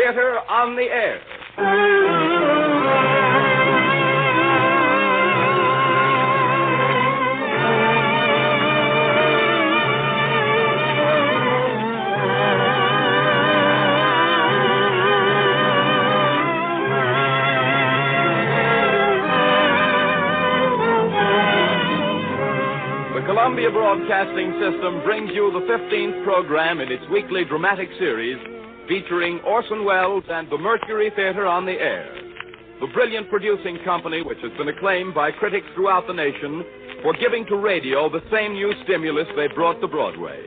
Theatre on the Air. The Columbia Broadcasting System brings you the 15th program in its weekly dramatic series featuring Orson Welles and the Mercury Theatre on the Air, the brilliant producing company which has been acclaimed by critics throughout the nation for giving to radio the same new stimulus they brought to Broadway.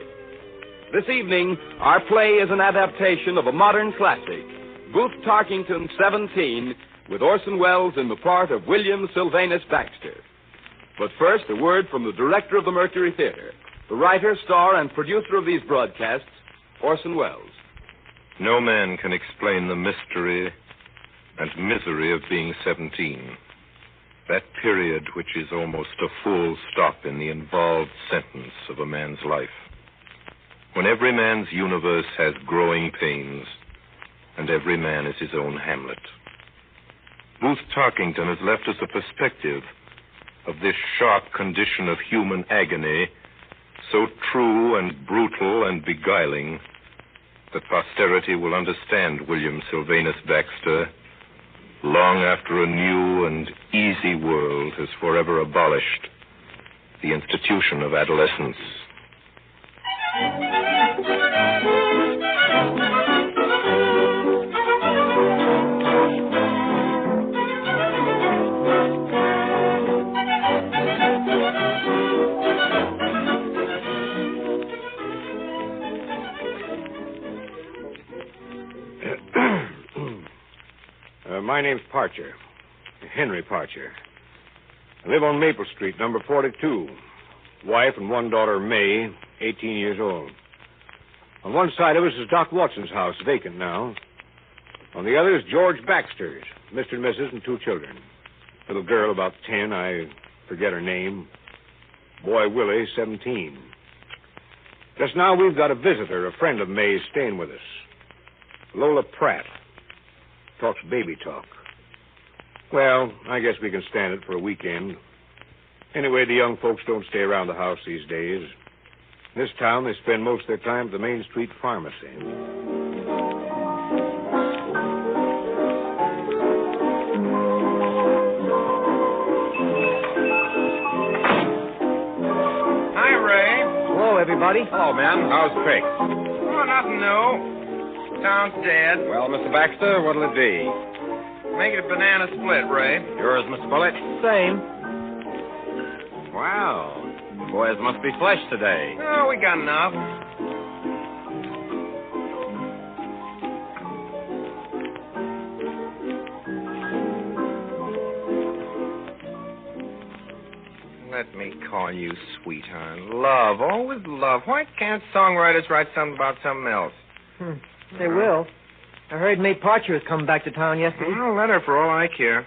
This evening, our play is an adaptation of a modern classic, Booth Tarkington's 17, with Orson Welles in the part of William Sylvanus Baxter. But first, a word from the director of the Mercury Theatre, the writer, star, and producer of these broadcasts, Orson Welles. No man can explain the mystery and misery of being 17. That period which is almost a full stop in the involved sentence of a man's life. When every man's universe has growing pains, and every man is his own Hamlet. Booth Tarkington has left us a perspective of this sharp condition of human agony, so true and brutal and beguiling, that posterity will understand William Sylvanus Baxter long after a new and easy world has forever abolished the institution of adolescence. My name's Parcher, Henry Parcher. I live on Maple Street, number 42. Wife and one daughter, May, 18 years old. On one side of us is Doc Watson's house, vacant now. On the other is George Baxter's, Mr. and Mrs. and two children. Little girl about 10, I forget her name. Boy Willie, 17. Just now we've got a visitor, a friend of May's, staying with us. Lola Pratt. Talks baby talk. Well, I guess we can stand it for a weekend. Anyway, the young folks don't stay around the house these days. In this town, they spend most of their time at the Main Street Pharmacy. Hi, Ray. Hello, everybody. Hello, man. How's Peg? Oh, nothing new. Town's dead. Well, Mr. Baxter, what'll it be? Make it a banana split, Ray. Yours, Mr. Bullitt? Same. Wow. Boys must be flesh today. Oh, we got enough. Let me call you sweetheart. Love, always love. Why can't songwriters write something about something else? They will. I heard May Parcher has come back to town yesterday. Well, let her for all I care.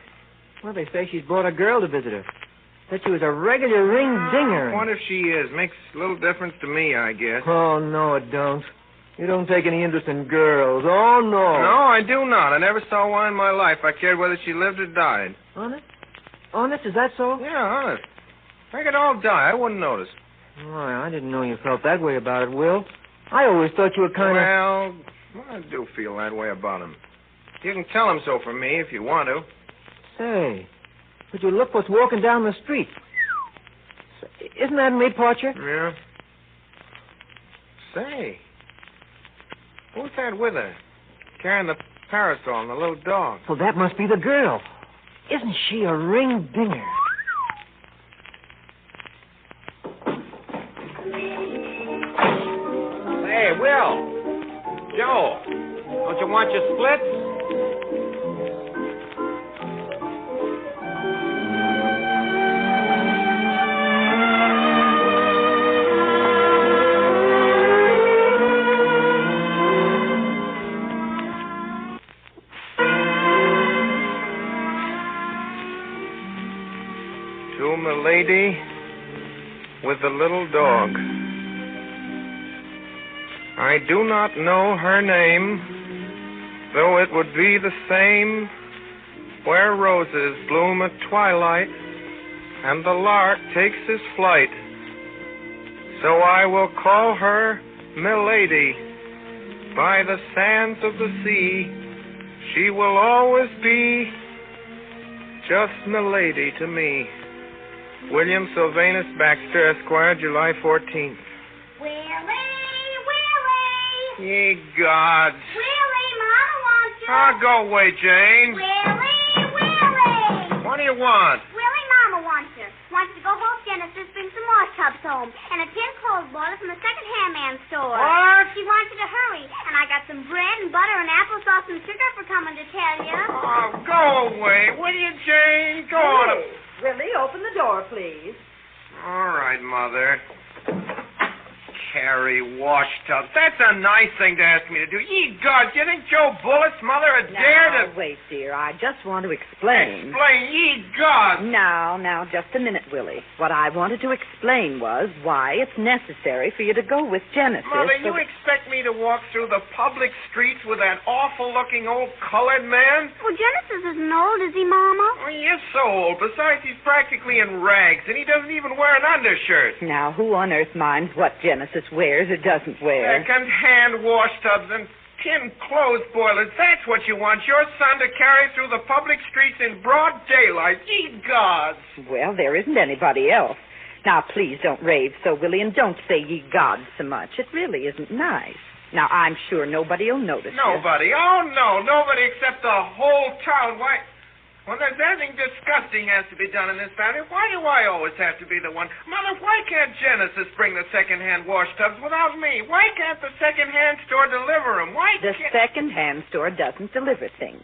Well, they say she's brought a girl to visit her. Said she was a regular ring-dinger. What if she is? Makes little difference to me, I guess. Oh, no, it don't. You don't take any interest in girls. Oh, no. No, I do not. I never saw one in my life. I cared whether she lived or died. Honest? Honest, is that so? Yeah, honest. If I could all die, I wouldn't notice. Oh, I didn't know you felt that way about it, Will. I always thought you were kind of... Well, I do feel that way about him. You can tell him so for me if you want to. Say, would you look what's walking down the street? Isn't that May Parcher? Yeah. Say, who's that with her? Carrying the parasol and the little dog. Well, that must be the girl. Isn't she a ring-dinger? Hey, Will. Joe, don't you want your splits? To Milady with the little dog. I do not know her name, though it would be the same where roses bloom at twilight and the lark takes his flight. So I will call her Milady. By the sands of the sea, she will always be just Milady to me. William Sylvanus Baxter, Esquire, July 14th. Willie! Ye gods. Willie, Mama wants you. Oh, go away, Jane. Willie! What do you want? Willie, Mama wants you. Wants you to go home, Genesis, bring some wash tubs home, and a tin cold boiler from the second-hand man's store. What? She wants you to hurry, and I got some bread and butter and applesauce and sugar for coming to tell you. Oh, go away, will you, Jane? Go on. Willie, open the door, please. All right, Mother. Carry wash tubs. That's a nice thing to ask me to do. Ye gods, do you think Joe Bullitt's mother would dare to... Wait, dear. I just want to explain. Explain, ye gods! Now, just a minute, Willie. What I wanted to explain was why it's necessary for you to go with Genesis. Mother, you expect me to walk through the public streets with that awful-looking old colored man? Well, Genesis isn't old, is he, Mama? Oh, he is so old. Besides, he's practically in rags, and he doesn't even wear an undershirt. Now, who on earth minds what Genesis wears or doesn't wear? Second-hand wash tubs and tin clothes boilers. That's what you want your son to carry through the public streets in broad daylight. Ye gods! Well, there isn't anybody else. Now, please don't rave so, Willie, and don't say ye gods so much. It really isn't nice. Now, I'm sure nobody will notice you. Nobody? Oh, no, nobody except the whole town. Why... When there's anything disgusting has to be done in this family, why do I always have to be the one? Mother, why can't Genesis bring the second-hand wash tubs without me? Why can't the second-hand store deliver them? The second-hand store doesn't deliver things.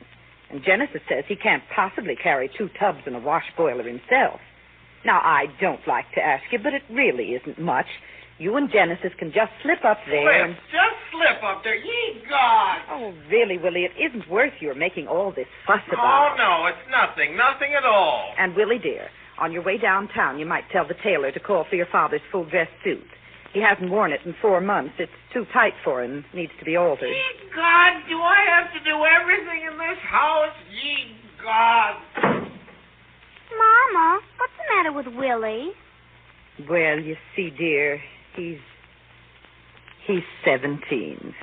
And Genesis says he can't possibly carry 2 tubs and a wash boiler himself. Now, I don't like to ask you, but it really isn't much. You and Genesis can just slip up there and... Just slip up there. Ye gods! Oh, really, Willie, it isn't worth your making all this fuss Oh, about. no, it's nothing. Nothing at all. And, Willie, dear, on your way downtown, you might tell the tailor to call for your father's full-dress suit. He hasn't worn it in 4 months. It's too tight for him. Needs to be altered. Ye gods, do I have to do everything in this house? Ye gods! Mama, what's the matter with Willie? Well, you see, dear, he's 17.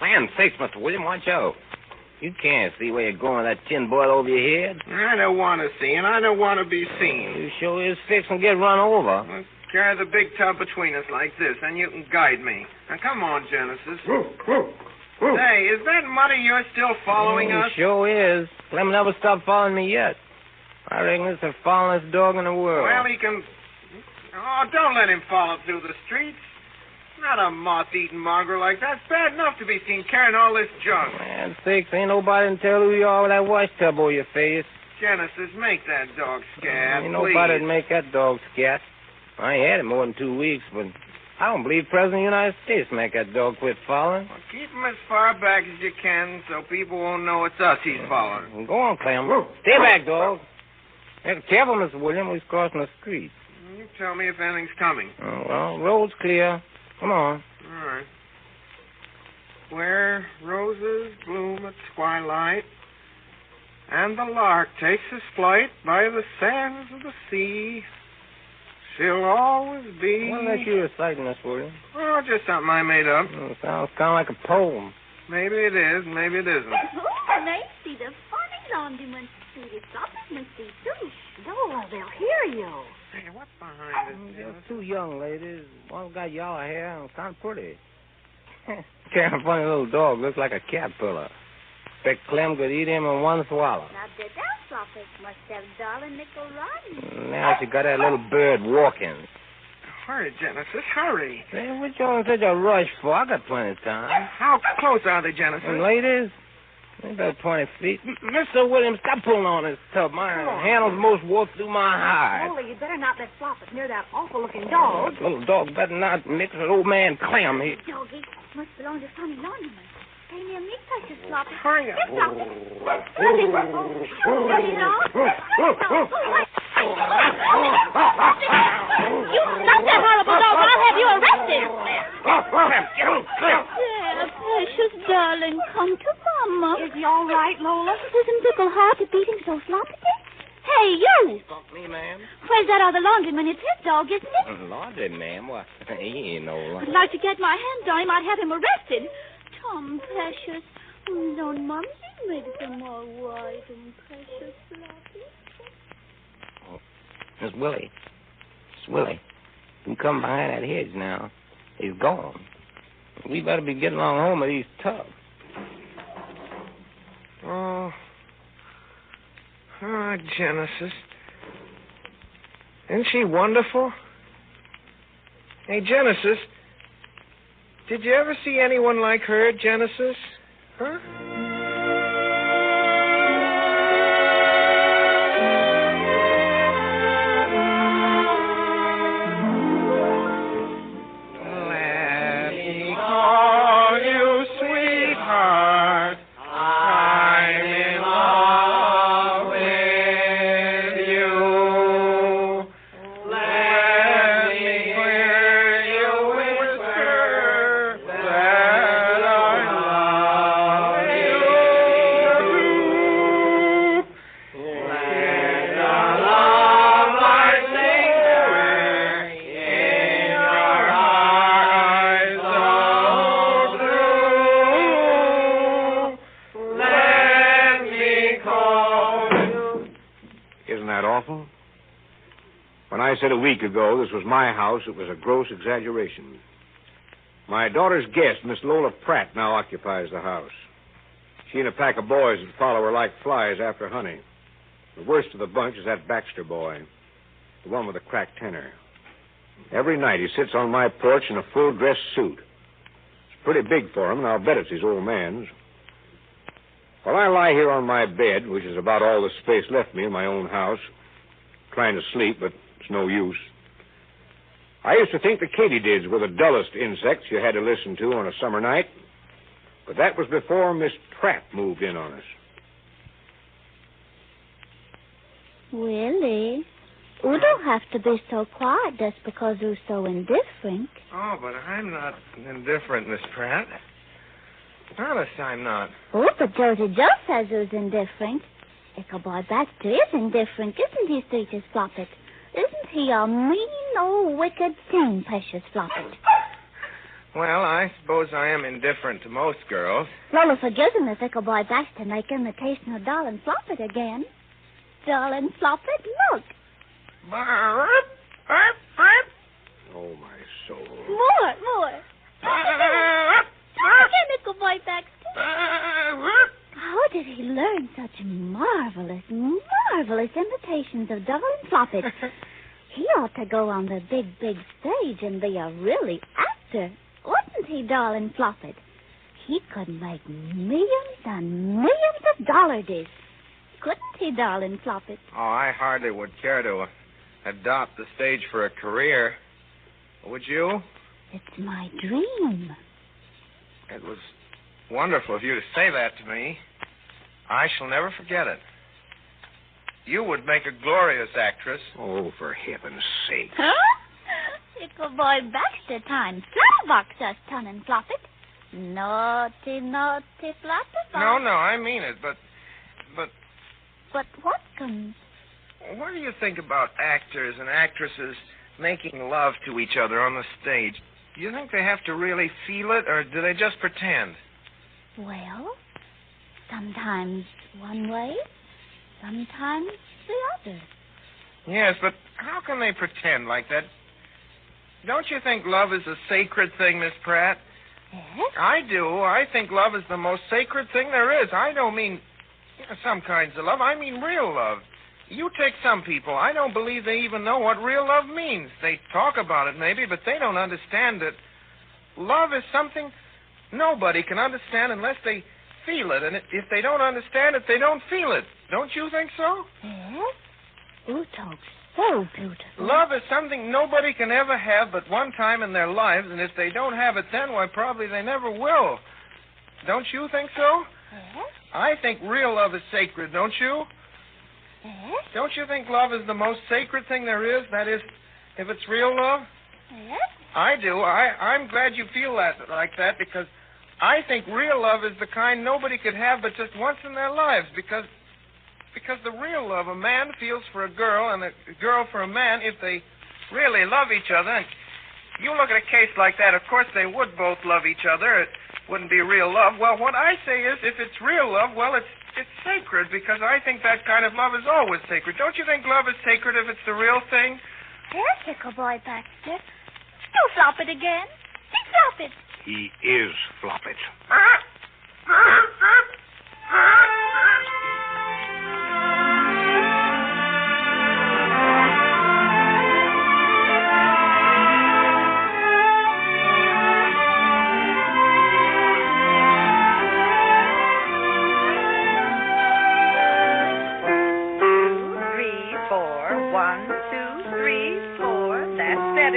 Land sakes, Mr. William, watch out. You can't see where you're going with that tin boil over your head. I don't want to see, and I don't want to be seen. You sure is fixed and get run over. Let's carry the big tub between us like this, and you can guide me. Now, come on, Genesis. Hey, is that Muddy you're still following us? Sure is. Clem never stopped following me yet. I reckon it's the followingest dog in the world. Well, he can... Oh, don't let him follow through the streets. Not a moth-eating mongrel like that. It's bad enough to be seen carrying all this junk. Man, sakes, ain't nobody can tell who you are with that wash tub over your face. Genesis, make that dog scat, Ain't please. nobody to make that dog scat. I ain't had it more than 2 weeks, but I don't believe President of the United States make that dog quit following. Well, keep him as far back as you can so people won't know it's us he's following. Go on, Clem. Stay back, dog. Hey, careful, Mr. William. He's crossing the street. You tell me if anything's coming. Oh, well, road's clear. Come on. All right. Where roses bloom at twilight, and the lark takes his flight by the sands of the sea, she'll always be... What's that you reciting, Miss William? Oh, just something I made up. It sounds kind of like a poem. Maybe it is, maybe it isn't. Oh, they see the funny laundryman. See the supplement, see too. Oh, they'll hear you. Hey, what's behind this? There's 2 young ladies. One's got yellow hair and kind of pretty. Kind of funny little dog. Looks like a caterpillar. Expect Clem could eat him in one swallow. Now, the dance office must have darling nickel rotten. Now she got that little bird walking. Hurry, Genesis, hurry. Hey, what you in such a rush for? I got plenty of time. How close are they, Genesis? And ladies? About 20 feet. Mr. Williams, stop pulling on this tub. My handle's most wore through my hide. Molly, you better not let Floppet near that awful-looking dog. Little dog better not mix with old man Clem. Doggy must belong to Sonny Laundryman. stay near me, precious Floppy. Hurry up. Here, Floppy. Floppy. You stop that horrible dog, or I'll have you arrested. There, precious darling, come to Mama. Is he all right, Lola? Isn't it hard to beat him so sloppy? Hey, you! Me, ma'am? Where's that other laundryman? It's his dog, isn't it? Laundry, ma'am. What? He ain't no I'd like to get my hands on him. I'd have him arrested. Tom, precious. Don't Mumsy make them all white and precious floppy? Oh, Miss Willie. Miss Willie. You come behind that hedge now. He's gone. We better be getting along home with these tubs. Oh, Genesis. Isn't she wonderful? Hey, Genesis, did you ever see anyone like her, Genesis? Huh? Let me call you sweetheart. I'm in love with you. Let me hear you whisper that I love you. Let our love light linger in your eyes all through. Let me call you. Isn't that awful? When I said a week ago this was my house, it was a gross exaggeration. My daughter's guest, Miss Lola Pratt, now occupies the house. She and a pack of boys that follow her like flies after honey. The worst of the bunch is that Baxter boy, the one with the cracked tenor. Every night he sits on my porch in a full-dress suit. It's pretty big for him, and I'll bet it's his old man's. While I lie here on my bed, which is about all the space left me in my own house, trying to sleep, but it's no use. I used to think the katydids were the dullest insects you had to listen to on a summer night, but that was before Miss Pratt moved in on us. Willie, you don't have to be so quiet just because you're so indifferent. Oh, but I'm not indifferent, Miss Pratt. Honest, I'm not. Oh, but Josie Joe says you're indifferent. Ichabod Baxter is indifferent, isn't he, sweetest Floppet? Isn't he a mean old wicked thing, precious Floppet? Well, I suppose I am indifferent to most girls. Lola forgives him if Ichabod Baxter make imitation of Darling Floppet again. Darling Floppet, look. Oh, my soul. More. Again, Ichabod Baxter. How did he learn such marvelous imitations of Darling Floppet? He ought to go on the big stage and be a really actor. Wouldn't he, Darling Floppet? He could make millions and millions of dollars. Couldn't he, Darling Floppet? Oh, I hardly would care to adopt the stage for a career. Would you? It's my dream. It was wonderful of you to say that to me. I shall never forget it. You would make a glorious actress. Oh, for heaven's sake. Huh? Ichabod Baxter times Slowbox us, Darling Floppet. Naughty Floppet. No, I mean it, but But what comes? what do you think about actors and actresses making love to each other on the stage? Do you think they have to really feel it, or do they just pretend? Well, sometimes one way, sometimes the other. Yes, but how can they pretend like that? Don't you think love is a sacred thing, Miss Pratt? Yes? I do. I think love is the most sacred thing there is. I don't mean some kinds of love. I mean real love. You take some people. I don't believe they even know what real love means. They talk about it maybe, but they don't understand it. Love is something nobody can understand unless they feel it. And if they don't understand it, they don't feel it. Don't you think so? Yes? You talk so beautiful. Love is something nobody can ever have but one time in their lives, and if they don't have it then, why, probably they never will. Don't you think so? Yes? I think real love is sacred, don't you? Yes? Don't you think love is the most sacred thing there is? That is, if it's real love? Yes? I do. I'm glad you feel like that because I think real love is the kind nobody could have but just once in their lives because the real love a man feels for a girl and a girl for a man, if they really love each other. And you look at a case like that, of course they would both love each other. It wouldn't be real love. Well, what I say is if it's real love, well, it's sacred because I think that kind of love is always sacred. Don't you think love is sacred if it's the real thing? Yes, Tickle Boy Baxter. Do flop it again. Do flop it. He is Floppet.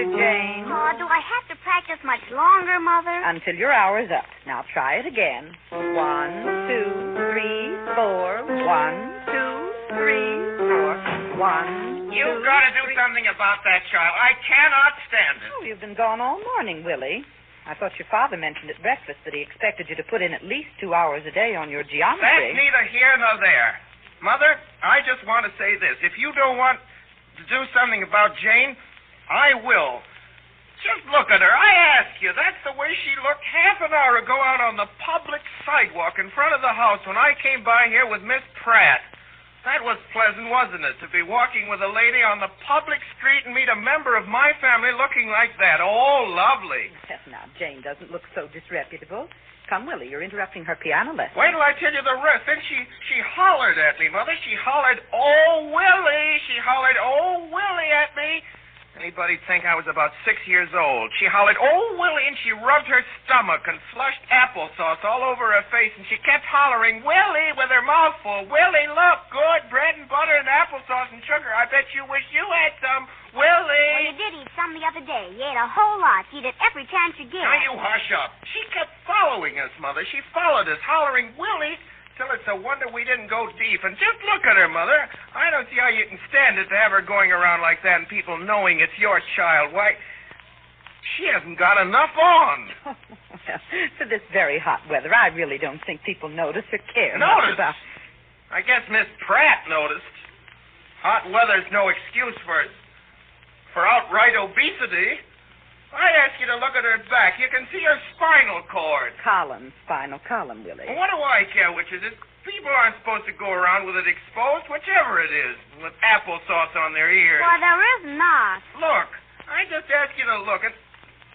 Jane. Oh, do I have to practice much longer, Mother? Until your hour's up. Now try it again. 1, 2, 3, 4. 1, 2, 3, 4. 1, 2. You've got to do something about that child. I cannot stand it. Oh, you've been gone all morning, Willie. I thought your father mentioned at breakfast that he expected you to put in at least 2 hours a day on your geometry. That's neither here nor there. Mother, I just want to say this. If you don't want to do something about Jane, I will. Just look at her. I ask you, that's the way she looked half an hour ago out on the public sidewalk in front of the house when I came by here with Miss Pratt. That was pleasant, wasn't it, to be walking with a lady on the public street and meet a member of my family looking like that? Oh, lovely. Now, Jane doesn't look so disreputable. Come, Willie, you're interrupting her piano lesson. Wait till I tell you the rest. Then she hollered at me, Mother. She hollered, "Oh, Willie!" She hollered, "Oh, Willie!" at me. Anybody'd think I was about 6 years old. She hollered, "Oh, Willie," and she rubbed her stomach and flushed applesauce all over her face, and she kept hollering, "Willie," with her mouth full. "Willie, look, good bread and butter and applesauce and sugar. I bet you wish you had some. Willie." Well, you did eat some the other day. You ate a whole lot. You eat it every chance you get. Now, you hush up. She kept following us, Mother. She followed us, hollering, "Willie," till it's a wonder we didn't go deep. And just look at her, Mother. I don't see how you can stand it to have her going around like that and people knowing it's your child. Why, she hasn't got enough on. Well, for this very hot weather, I really don't think people notice or care much Notice? about... I guess Miss Pratt noticed. Hot weather's no excuse for outright obesity. I ask you to look at her back. You can see her spinal cord. Spinal column, Willie. Well, what do I care which is it? People aren't supposed to go around with it exposed, whichever it is, with applesauce on their ears. Well, there is not. Look, I just ask you to look. And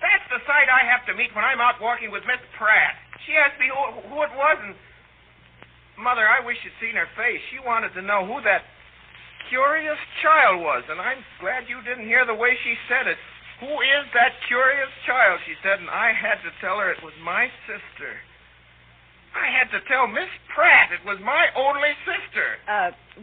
that's the sight I have to meet when I'm out walking with Miss Pratt. She asked me who it was, and Mother, I wish you'd seen her face. She wanted to know who that curious child was, and I'm glad you didn't hear the way she said it. "Who is that curious child?" she said, and I had to tell her it was my sister. I had to tell Miss Pratt it was my only sister.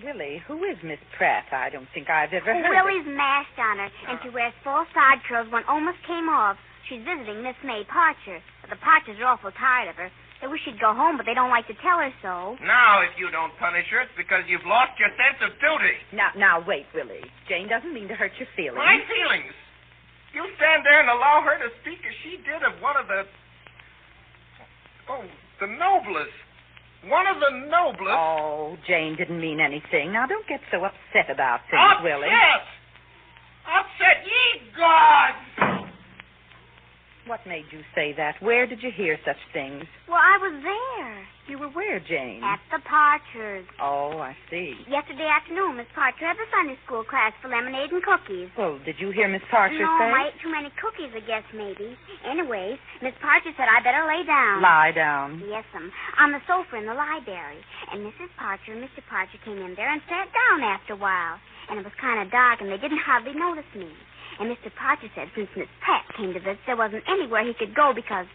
Willie, who is Miss Pratt? I don't think I've ever heard of Willie's masked on her, and she wears 4 side curls. One almost came off. She's visiting Miss May Parcher. But the Parchers are awful tired of her. They wish she'd go home, but they don't like to tell her so. Now, if you don't punish her, it's because you've lost your sense of duty. Now, wait, Willie. Jane doesn't mean to hurt your feelings. My feelings? You stand there and allow her to speak as she did of one of the noblest. One of the noblest. Oh, Jane didn't mean anything. Now, don't get so upset about things, Upset! Willie. Upset, ye gods! What made you say that? Where did you hear such things? Well, I was there. You were where, Jane? At the Parchers. Oh, I see. Yesterday afternoon, Miss Parcher had the Sunday school class for lemonade and cookies. Well, did you hear Miss Parcher No, say? I ate too many cookies, I guess, maybe. Anyways, Miss Parcher said I better lay down. Lie down. Yes'm, on the sofa in the library. And Mrs. Parcher and Mr. Parcher came in there and sat down after a while. And it was kind of dark, and they didn't hardly notice me. And Mr. Parcher said since Miss Pratt came to visit, there wasn't anywhere he could go because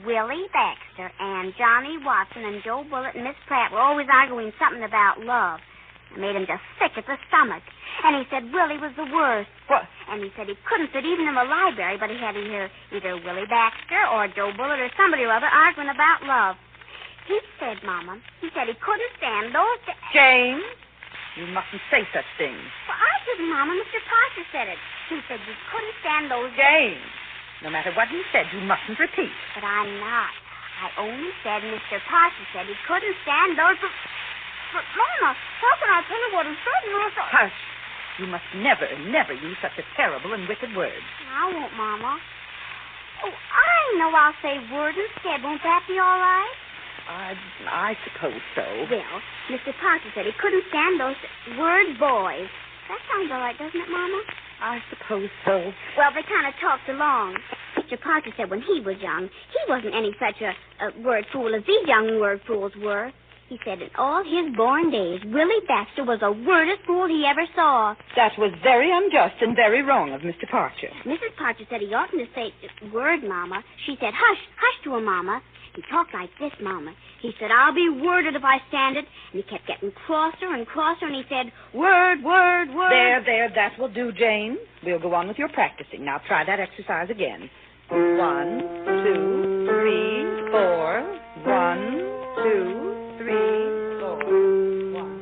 Willie Baxter and Johnny Watson and Joe Bullitt and Miss Pratt were always arguing something about love. It made him just sick at the stomach. And he said Willie was the worst. What? And he said he couldn't sit even in the library, but he had to hear either Willie Baxter or Joe Bullitt or somebody or other arguing about love. He said, Mama, he said he couldn't stand those... James, you mustn't say such things. Well, I didn't, Mama. Mr. Parker said it. He said you couldn't stand those... James, no matter what he said, you mustn't repeat. But I'm not. I only said Mr. Parker said he couldn't stand those... But, Mama, how can I tell you what he said? Hush. You must never, never use such a terrible and wicked word. I won't, Mama. Oh, I know I'll say word instead. Won't that be all right? I suppose so. Well, Mr. Parker said he couldn't stand those word boys. That sounds all right, doesn't it, Mama? I suppose so. Well, they kind of talked along. Mr. Parker said when he was young, he wasn't any such a word fool as these young word fools were. He said in all his born days, Willie Baxter was the wordest fool he ever saw. That was very unjust and very wrong of Mr. Parcher. Mrs. Parcher said he oughtn't to say word, Mama. She said, hush, hush to him, Mama. He talked like this, Mama. He said, I'll be worded if I stand it. And he kept getting crosser and crosser, and he said, word, word, word. There, that will do, Jane. We'll go on with your practicing. Now try that exercise again. 1, 2, 3, 4. 1, 2, 3, 4. 1.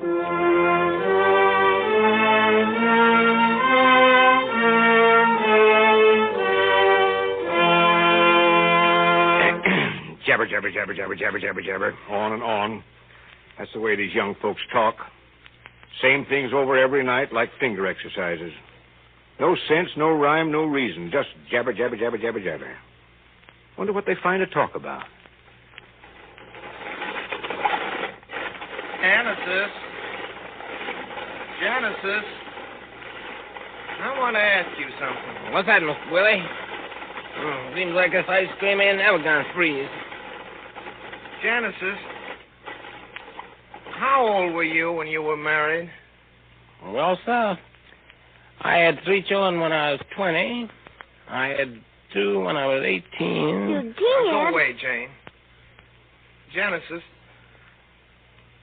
Jabber, jabber, jabber, jabber, jabber, jabber, jabber. On and on. That's the way these young folks talk. Same things over every night like finger exercises. No sense, no rhyme, no reason. Just jabber, jabber, jabber, jabber, jabber. Wonder what they find to talk about. Genesis, I want to ask you something. What's that, Mr. Willie? Seems like this ice cream ain't never gonna freeze. Genesis, how old were you when you were married? Well, sir, I had 3 children when I was 20. I had 2 when I was 18. You did? Go away, Jane. Genesis,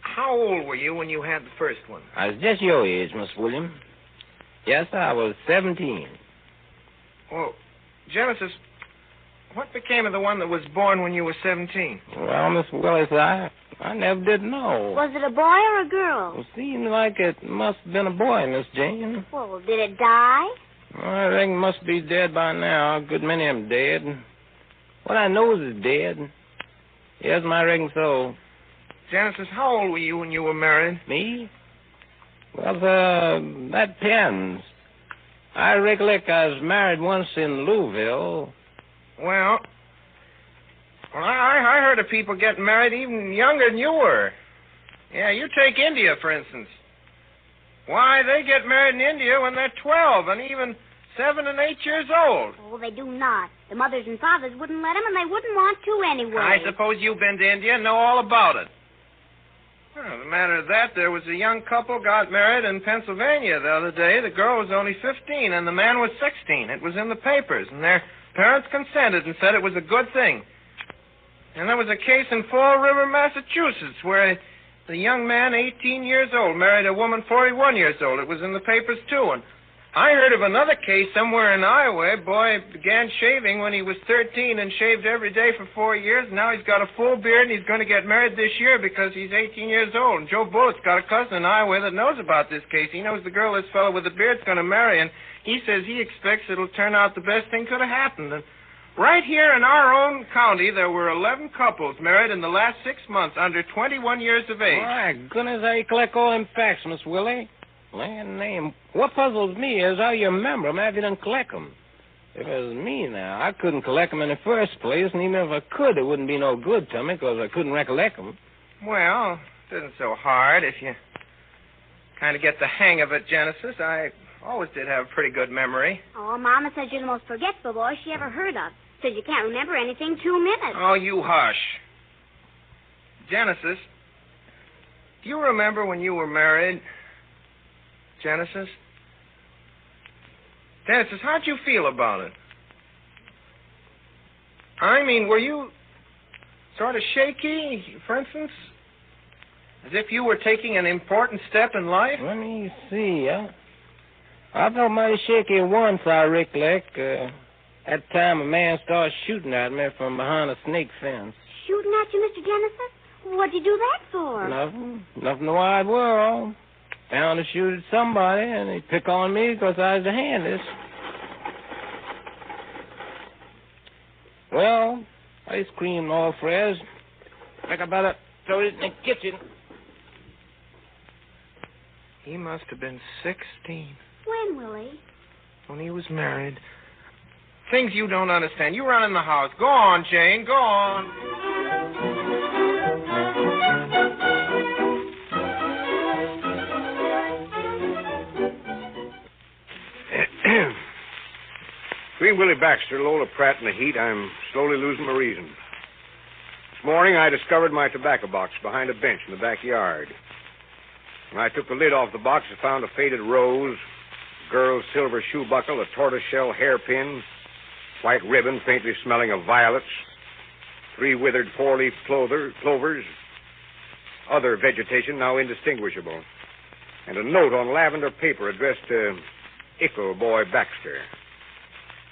how old were you when you had the first one? I was just your age, Miss William. Yes, sir, I was 17. Well, Genesis, what became of the one that was born when you were 17? Well, Miss Willis, I never did know. Was it a boy or a girl? It seemed like it must have been a boy, Miss Jane. Well, did it die? Well, I think it must be dead by now. A good many of them dead. What I know is dead. Yes, I reckon so. Genesis, how old were you when you were married? Me? Well, that depends. I recollect I was married once in Louisville. Well, I heard of people getting married even younger than you were. Yeah, you take India, for instance. Why, they get married in India when they're 12 and even 7 and 8 years old. Oh, they do not. The mothers and fathers wouldn't let them, and they wouldn't want to anyway. I suppose you've been to India and know all about it. Well, the matter of that, there was a young couple got married in Pennsylvania the other day. The girl was only 15 and the man was 16. It was in the papers, and their parents consented and said it was a good thing. And there was a case in Fall River, Massachusetts, where the young man, 18 years old, married a woman 41 years old. It was in the papers, too. And I heard of another case somewhere in Iowa. A boy began shaving when he was 13 and shaved every day for 4 years. Now he's got a full beard, and he's going to get married this year because he's 18 years old. And Joe Bullett's got a cousin in Iowa that knows about this case. He knows the girl this fellow with the beard's going to marry, and he says he expects it'll turn out the best thing could have happened. And right here in our own county, there were 11 couples married in the last 6 months under 21 years of age. My goodness, how you collect all them facts, Miss Willie? Land name. What puzzles me is how you remember them after you didn't collect them. If it was me now, I couldn't collect them in the first place, and even if I could, it wouldn't be no good to me because I couldn't recollect them. Well, it isn't so hard if you kind of get the hang of it, Genesis. I always did have a pretty good memory. Oh, Mama says you're the most forgetful boy she ever heard of. Says you can't remember anything 2 minutes. Oh, you hush. Genesis, do you remember when you were married? Genesis? Genesis, how'd you feel about it? I mean, were you sort of shaky, for instance? As if you were taking an important step in life? Let me see, I felt mighty shaky once, I recollect. That time a man started shooting at me from behind a snake fence. Shooting at you, Mr. Genesis? What'd you do that for? Nothing. Nothing in the wide world. Bound to shoot at somebody, and they pick on me because I was the handiest. Well, ice cream, all fresh. Think I better throw it in the kitchen. He must have been 16 When, Willie? when he was married. Things you don't understand. You run in the house. Go on, Jane. Go on. Between Willie Baxter, Lola Pratt, and the heat, I'm slowly losing my reason. This morning, I discovered my tobacco box behind a bench in the backyard. When I took the lid off the box, I found a faded rose, girl's silver shoe buckle, a tortoiseshell hairpin, white ribbon faintly smelling of violets, 3 withered 4-leaf clovers, other vegetation now indistinguishable, and a note on lavender paper addressed to Ickle Boy Baxter.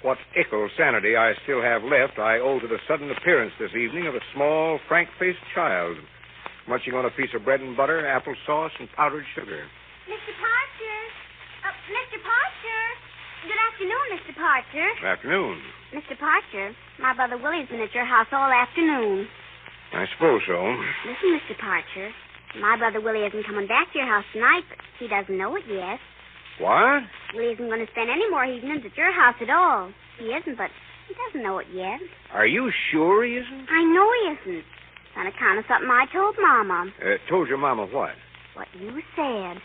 What ickle sanity I still have left, I owe to the sudden appearance this evening of a small, frank-faced child, munching on a piece of bread and butter, applesauce, and powdered sugar. Mr. Parcher. Mr. Parcher. Good afternoon, Mr. Parcher. Good afternoon. Mr. Parcher, my brother Willie's been at your house all afternoon. I suppose so. Listen, Mr. Parcher, my brother Willie isn't coming back to your house tonight, but he doesn't know it yet. What? Willie isn't going to spend any more evenings at your house at all. He isn't, but he doesn't know it yet. Are you sure he isn't? I know he isn't. On account of something I told Mama. Told your mama what? What you said.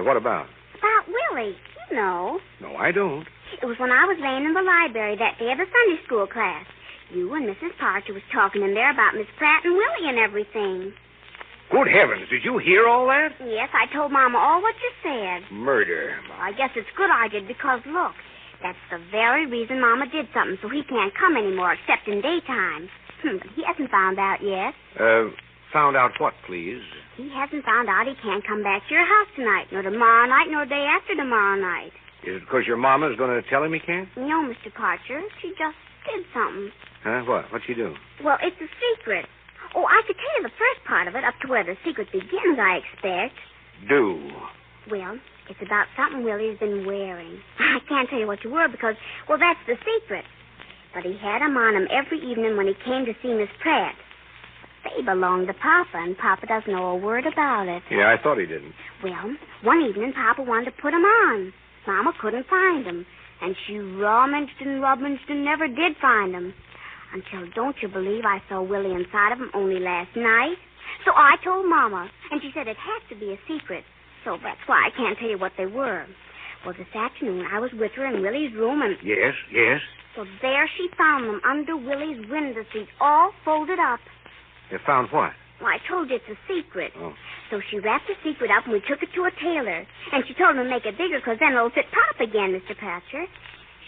What about? About Willie. You know. No, I don't. It was when I was laying in the library that day of the Sunday school class. You and Mrs. Parcher was talking in there about Miss Pratt and Willie and everything. Good heavens, did you hear all that? Yes, I told Mama all what you said. Murder. Well, I guess it's good I did because, look, that's the very reason Mama did something so he can't come anymore except in daytime. But he hasn't found out yet. Found out what, please? He hasn't found out he can't come back to your house tonight, nor tomorrow night, nor day after tomorrow night. Is it because your mama's going to tell him he can't? No, Mr. Parcher. She just did something. Huh? What? What'd she do? Well, it's a secret. Oh, I could tell you the first part of it, up to where the secret begins, I expect. Do. Well, it's about something Willie's been wearing. I can't tell you what you were because, well, that's the secret. But he had 'em on him every evening when he came to see Miss Pratt. They belong to Papa, and Papa doesn't know a word about it. Yeah, I thought he didn't. Well, one evening Papa wanted to put 'em on. Mama couldn't find 'em, and she rummaged and never did find 'em. Until, don't you believe, I saw Willie inside of 'em only last night. So I told Mama, and she said it had to be a secret. So that's why I can't tell you what they were. Well, this afternoon I was with her in Willie's room, and... Yes. So there she found them under Willie's window seat, all folded up. You found what? Well, I told you it's a secret. Oh. So she wrapped the secret up, and we took it to a tailor. And she told him to make it bigger, because then it'll fit Pop again, Mr. Patcher.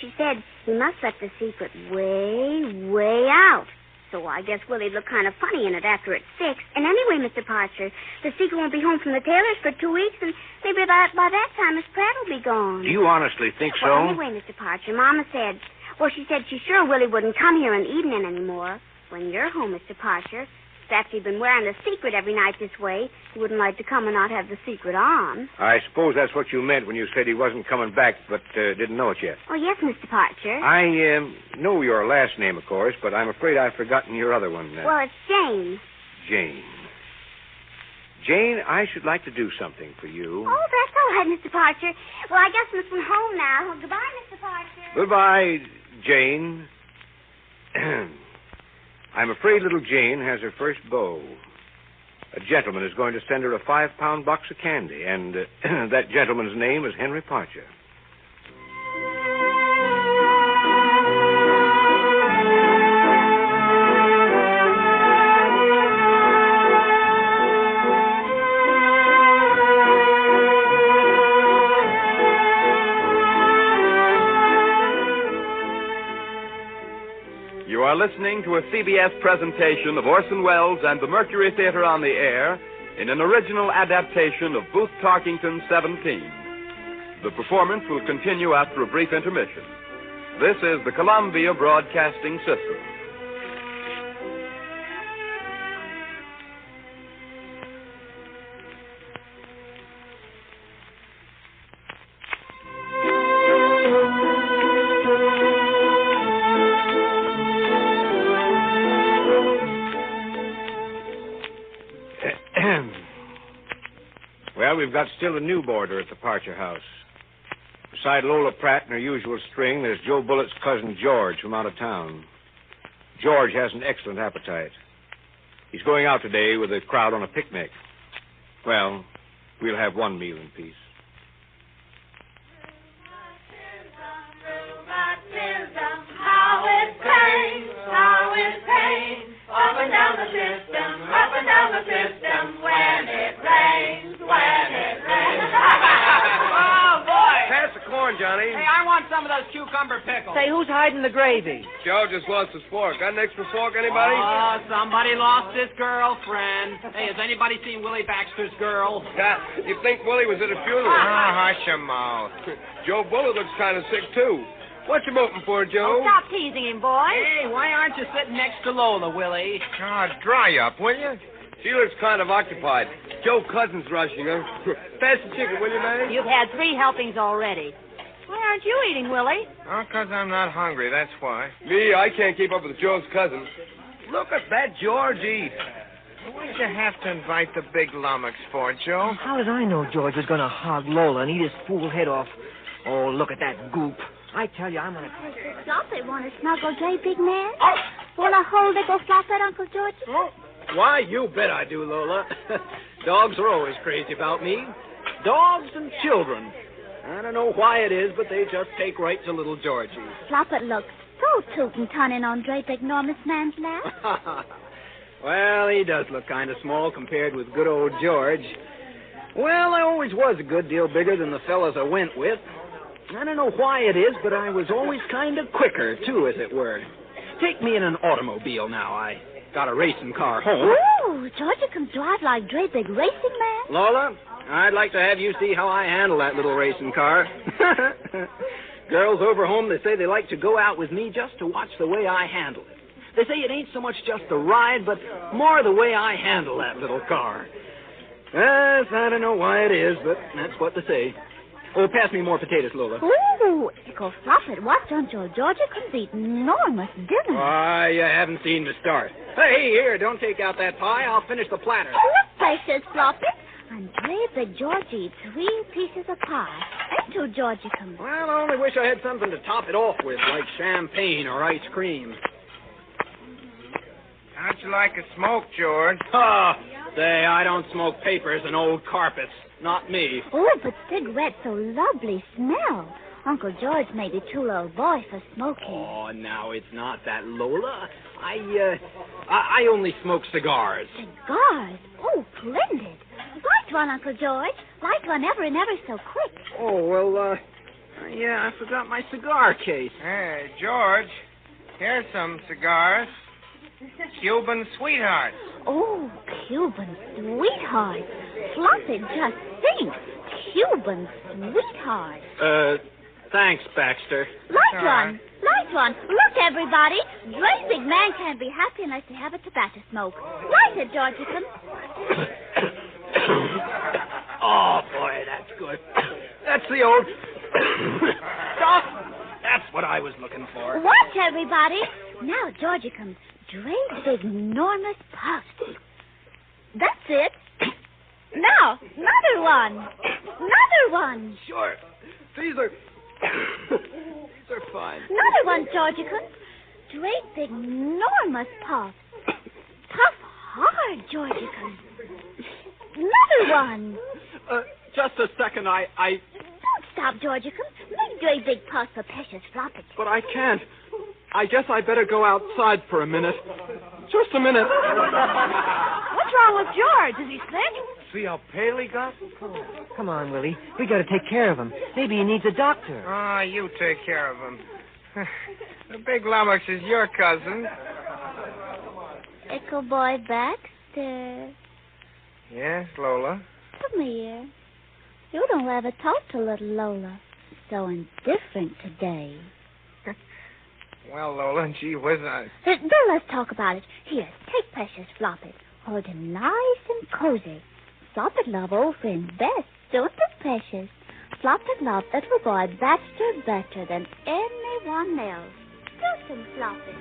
She said he must let the secret way out. So I guess Willie'd look kind of funny in it after it's fixed. And anyway, Mr. Parcher, the secret won't be home from the tailor's for 2 weeks, and maybe by that time Miss Pratt will be gone. Do you honestly think so? Well, anyway, Mr. Parcher, Mama said... Well, she said she's sure Willie wouldn't come here in the evening anymore. When you're home, Mr. Parcher, after you've been wearing the secret every night this way, you wouldn't like to come and not have the secret on. I suppose that's what you meant when you said he wasn't coming back, but didn't know it yet. Oh, yes, Mr. Parcher. I know your last name, of course, but I'm afraid I've forgotten your other one. Well, it's Jane. Jane. Jane, I should like to do something for you. Oh, that's all right, Mr. Parcher. Well, I guess I'm from home now. Well, goodbye, Mr. Parcher. Goodbye, Jane. I'm afraid little Jane has her first beau. A gentleman is going to send her a 5-pound box of candy, and that gentleman's name is Henry Parcher. You are listening to a CBS presentation of Orson Welles and the Mercury Theatre on the Air in an original adaptation of Booth Tarkington's 17. The performance will continue after a brief intermission. This is the Columbia Broadcasting System. we've got still a new boarder at the Parcher house. Beside Lola Pratt and her usual string, there's Joe Bullett's cousin George from out of town. George has an excellent appetite. He's going out today with a crowd on a picnic. Well, we'll have one meal in peace. How it pains, up and down the system, when it rains. Oh, boy! Pass the corn, Johnny. Hey, I want some of those cucumber pickles. Say, who's hiding the gravy? Joe just lost his fork. Got an extra fork, anybody? Oh, somebody lost his girlfriend. Hey, has anybody seen Willie Baxter's girl? You think Willie was at a funeral? Oh, hush your mouth. Joe Bullet looks kind of sick, too. What you voting for, Joe? Oh, stop teasing him, boy. Hey, why aren't you sitting next to Lola, Willie? Oh, dry up, will you? She looks kind of occupied. Joe Cousin's rushing her. Pass the chicken, will you, man? You've had 3 helpings already. Why aren't you eating, Willie? Oh, 'cause I'm not hungry, that's why. Me, I can't keep up with Joe's cousin. Look at that George eat. Why'd you have to invite the big lummox for, Joe? How did I know George was going to hog Lola and eat his fool head off? Oh, look at that goop. I tell you, I'm going to... Floppet, want to snuggle J, big man? Want to hold it, go Floppet, Uncle George? Why, you bet I do, Lola. Dogs are always crazy about me. Dogs and children. I don't know why it is, but they just take right to little Georgie. Floppet looks so tootin' tunnin' on Dre Big Enormous Man's lap. Well, he does look kind of small compared with good old George. Well, I always was a good deal bigger than the fellas I went with. I don't know why it is, but I was always kind of quicker, too, as it were. Take me in an automobile now. I got a racing car home. Ooh, Georgia can drive like Dre Big Racing Man. Lola, I'd like to have you see how I handle that little racing car. Girls over home, they say they like to go out with me just to watch the way I handle it. They say it ain't so much just the ride, but more the way I handle that little car. Yes, I don't know why it is, but that's what they say. Oh, pass me more potatoes, Lola. Ooh, Echo Floppet, watch Uncle Georgia can beat enormous dinner. Why, you haven't seen the start. Hey, here, don't take out that pie. I'll finish the platter. Oh, look, precious Floppet. And Dre Big George eats 3 pieces of pie. And 2 Georgicums. Well, I only wish I had something to top it off with, like champagne or ice cream. How'd you like a smoke, George? Oh, say, I don't smoke papers and old carpets. Not me. Oh, but cigarettes so lovely smell. Uncle George may be too little boy for smoking. Oh, now it's not that, Lola. I only smoke cigars. Cigars? Oh, splendid. Light one, Uncle George. Light one ever and ever so quick. Oh, well, yeah, I forgot my cigar case. Hey, George, here's some cigars. Cuban Sweethearts. Oh, Cuban Sweetheart. Floppet, just think. Cuban Sweetheart. Thanks, Baxter. Light one. Light one. Look, everybody. Dre Big Man can't be happy unless they have a tobacco smoke. Light it, Georgicum. Oh, boy, that's good. That's the old... Stop! That's what I was looking for. Watch, everybody. Now, Georgicum, Dre Big enormous puffs. That's it. Now, another one. Another one. Sure. These are fine. Another one, Georgicum. Dre Big enormous puffs. Puff hard, Georgicum. Another one. Just a second, I... Don't stop, Georgicum. Make Dre Big puffs for precious Floppet. But I can't. I guess I better go outside for a minute. Just a minute. What's wrong with George? Is he sick? See how pale he got? Come on, Willie. We got to take care of him. Maybe he needs a doctor. Ah, you take care of him. The big lummox is your cousin. Echo Boy Baxter. Yes, Lola? Come here. You don't ever talk to little Lola. So indifferent today. Well, Lola, gee whiz, Then let's talk about it. Here, take precious Floppet. Hold him nice and cozy. Floppet love old friends best, don't it, precious? Floppet love little boy Baxter better than anyone else. Do some Floppet.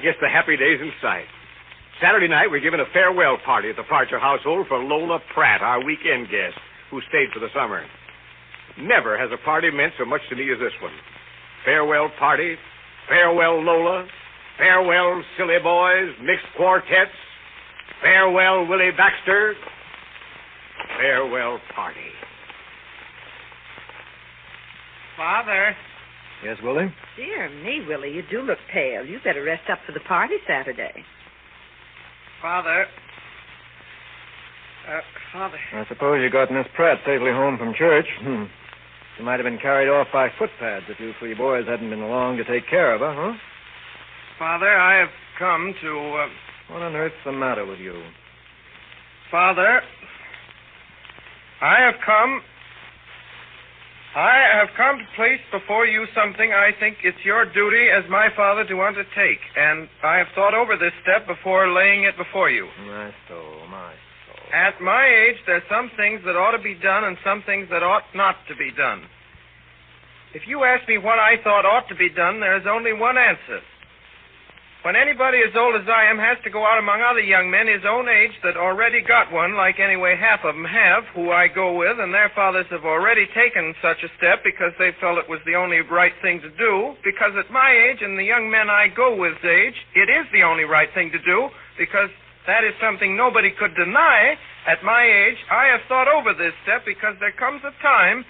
guess the happy day's in sight. Saturday night, we're giving a farewell party at the Parcher household for Lola Pratt, our weekend guest, who stayed for the summer. Never has a party meant so much to me as this one. Farewell party, farewell Lola, farewell silly boys, mixed quartets, farewell Willie Baxter, farewell party. Father. Yes, Willie? Dear me, Willie, you do look pale. You better rest up for the party Saturday. Father. Father. I suppose you got Miss Pratt safely home from church. She might have been carried off by footpads if you three boys hadn't been along to take care of her, huh? Father, I have come to... What on earth's the matter with you? Father, I have come to place before you something I think it's your duty as my father to undertake, and I have thought over this step before laying it before you. My soul. At my age, there's some things that ought to be done and some things that ought not to be done. If you ask me what I thought ought to be done, there's only one answer. When anybody as old as I am has to go out among other young men his own age that already got one, like anyway half of them have, who I go with, and their fathers have already taken such a step because they felt it was the only right thing to do, because at my age and the young men I go with's age, it is the only right thing to do, because that is something nobody could deny. At my age, I have thought over this step because there comes a time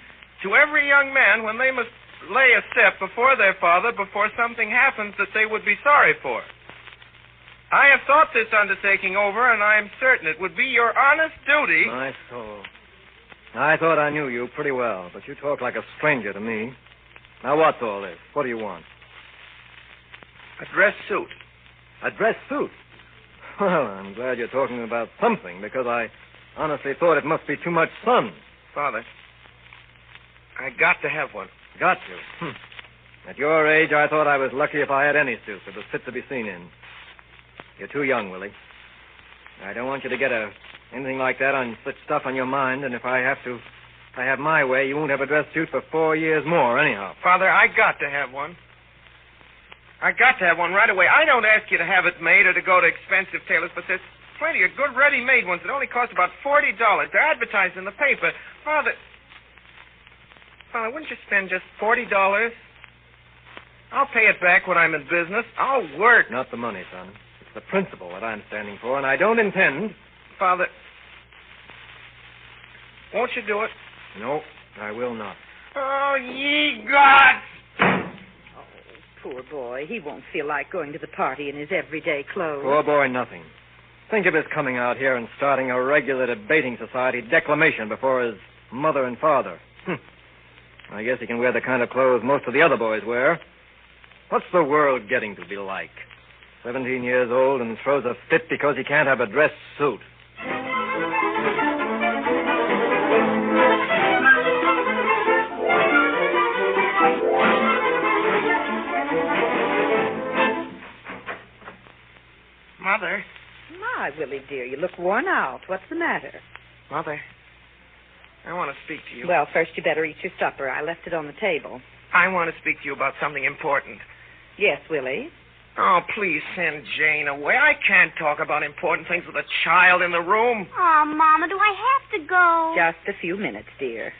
to every young man when they must lay a step before their father before something happens that they would be sorry for. I have thought this undertaking over, and I am certain it would be your honest duty... My soul. I thought I knew you pretty well, but you talk like a stranger to me. Now, what's all this? What do you want? A dress suit. A dress suit? Well, I'm glad you're talking about something, because I honestly thought it must be too much sun. Father, I got to have one. Got to? At your age, I thought I was lucky if I had any suit that was fit to be seen in. You're too young, Willie. I don't want you to get anything like that on such stuff on your mind, and if I have my way, you won't have a dress suit for 4 years more, anyhow. Father, I got to have one. I got to have one right away. I don't ask you to have it made or to go to expensive tailors, but there's plenty of good ready-made ones that only cost about $40. They're advertised in the paper. Father, wouldn't you spend just $40? I'll pay it back when I'm in business. I'll work. Not the money, son. It's the principle that I'm standing for, and I don't intend... Father, won't you do it? No, I will not. Oh, ye gods! Poor boy. He won't feel like going to the party in his everyday clothes. Poor boy, nothing. Think of his coming out here and starting a regular debating society declamation before his mother and father. I guess he can wear the kind of clothes most of the other boys wear. What's the world getting to be like? 17 years old and throws a fit because he can't have a dress suit. Mother. My, Willie, dear, you look worn out. What's the matter? Mother, I want to speak to you. Well, first you better eat your supper. I left it on the table. I want to speak to you about something important. Yes, Willie? Oh, please send Jane away. I can't talk about important things with a child in the room. Oh, Mama, do I have to go? Just a few minutes, dear.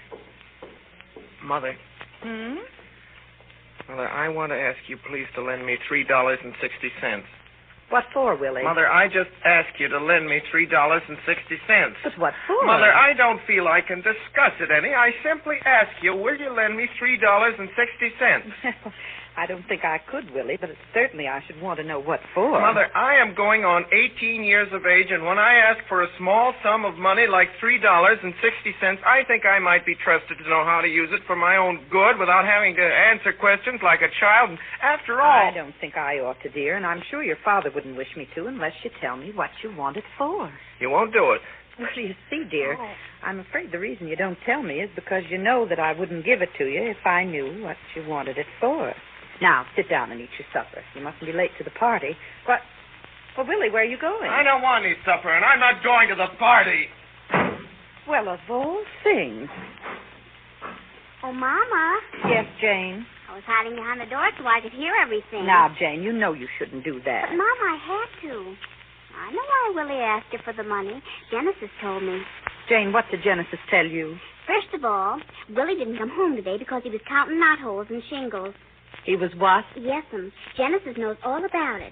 Mother. Mother, I want to ask you please to lend me $3.60. What for, Willie? Mother, I just asked you to lend me $3.60. But what for? Mother, I don't feel I can discuss it any. I simply ask you, will you lend me $3.60? I don't think I could, Willie, but certainly I should want to know what for. Mother, I am going on 18 years of age, and when I ask for a small sum of money like $3.60, I think I might be trusted to know how to use it for my own good without having to answer questions like a child. And after all... I don't think I ought to, dear, and I'm sure your father wouldn't wish me to unless you tell me what you want it for. You won't do it. Well, you see, dear, I'm afraid the reason you don't tell me is because you know that I wouldn't give it to you if I knew what you wanted it for. Now, sit down and eat your supper. You mustn't be late to the party. What? Well, Willie, where are you going? I don't want any supper, and I'm not going to the party. Well, of all things. Oh, Mama. Yes, Jane? I was hiding behind the door so I could hear everything. Now, Jane, you know you shouldn't do that. But, Mom, I had to. I know why Willie asked you for the money. Genesis told me. Jane, what did Genesis tell you? First of all, Willie didn't come home today because he was counting knotholes and shingles. He was what? Yes'm. Genesis knows all about it.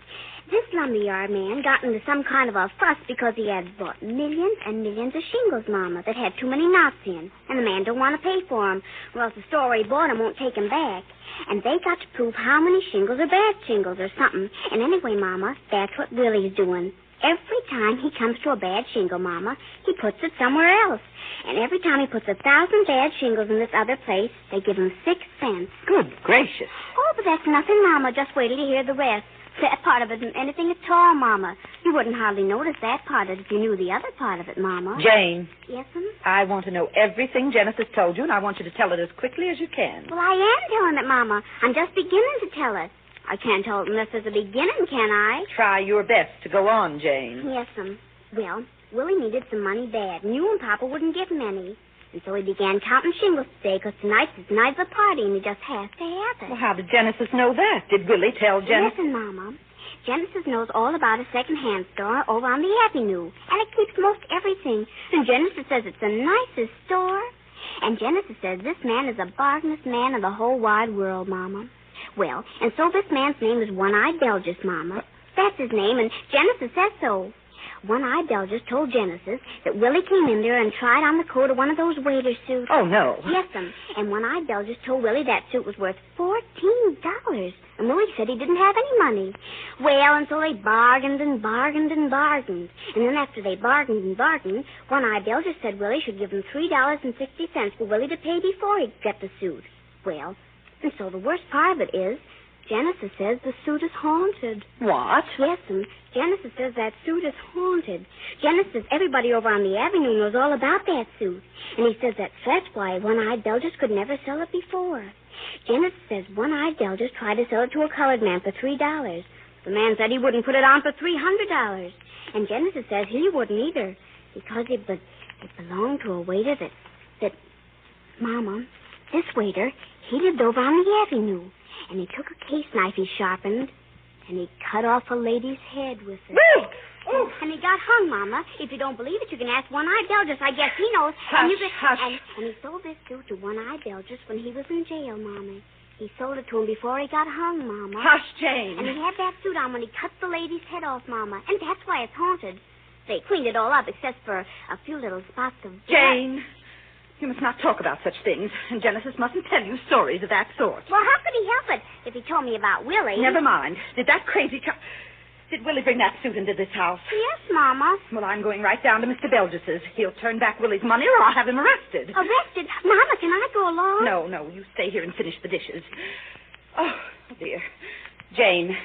This lumberyard man got into some kind of a fuss because he had bought millions and millions of shingles, Mama, that had too many knots in. And the man don't want to pay for them, or else the store he bought them won't take them back. And they got to prove how many shingles are bad shingles or something. And anyway, Mama, that's what Willie's doing. Every time he comes to a bad shingle, Mama, he puts it somewhere else. And every time he puts 1,000 bad shingles in this other place, they give him 6 cents. Good gracious. Oh, but that's nothing, Mama. Just wait till you hear the rest. That part of it isn't anything at all, Mama. You wouldn't hardly notice that part of it if you knew the other part of it, Mama. Jane. Yes'm? I want to know everything Genesis told you, and I want you to tell it as quickly as you can. Well, I am telling it, Mama. I'm just beginning to tell it. I can't tell it unless there's a beginning, can I? Try your best to go on, Jane. Yes'm. Well, Willie needed some money bad, and you and Papa wouldn't give him any. And so he began counting shingles today, because tonight's his night of the party, and he just has to have it. Well, how did Genesis know that? Did Willie tell Genesis? Listen, Mama. Genesis knows all about a second-hand store over on the Avenue, and it keeps most everything. And Genesis says it's the nicest store. And Genesis says this man is the bargainest man in the whole wide world, Mama. Well, and so this man's name is One-Eyed Belgis, Mama. That's his name, and Genesis says so. One-Eyed Belgis told Genesis that Willie came in there and tried on the coat of one of those waiter suits. Oh, no. Yes'm. And One-Eyed Belgis told Willie that suit was worth $14. And Willie said he didn't have any money. Well, and so they bargained and bargained and bargained. And then after they bargained and bargained, One-Eyed Belgis said Willie should give him $3.60 for Willie to pay before he'd get the suit. Well, and so the worst part of it is, Genesis says the suit is haunted. What? Yes'm. Genesis says that suit is haunted. Genesis says everybody over on the Avenue knows all about that suit. And he says that's why One-Eyed Belgis could never sell it before. Genesis says One-Eyed Belgis tried to sell it to a colored man for $3. The man said he wouldn't put it on for $300. And Genesis says he wouldn't either, because it belonged to a waiter that... Mama, this waiter, he lived over on the Avenue. And he took a case knife he sharpened, and he cut off a lady's head with it. Oh. And he got hung, Mama. If you don't believe it, you can ask One-Eyed Belgis. I guess he knows. Hush. And he sold this suit to One-Eyed Belgis when he was in jail, Mama. He sold it to him before he got hung, Mama. Hush, Jane. And he had that suit on when he cut the lady's head off, Mama. And that's why it's haunted. They cleaned it all up except for a few little spots of blood. Jane, you must not talk about such things. And Genesis mustn't tell you stories of that sort. Well, how could he help it if he told me about Willie? Never mind. Did Willie bring that suit into this house? Yes, Mama. Well, I'm going right down to Mr. Belgis's. He'll turn back Willie's money or I'll have him arrested. Arrested? Mama, can I go along? No. You stay here and finish the dishes. Oh, dear. Jane,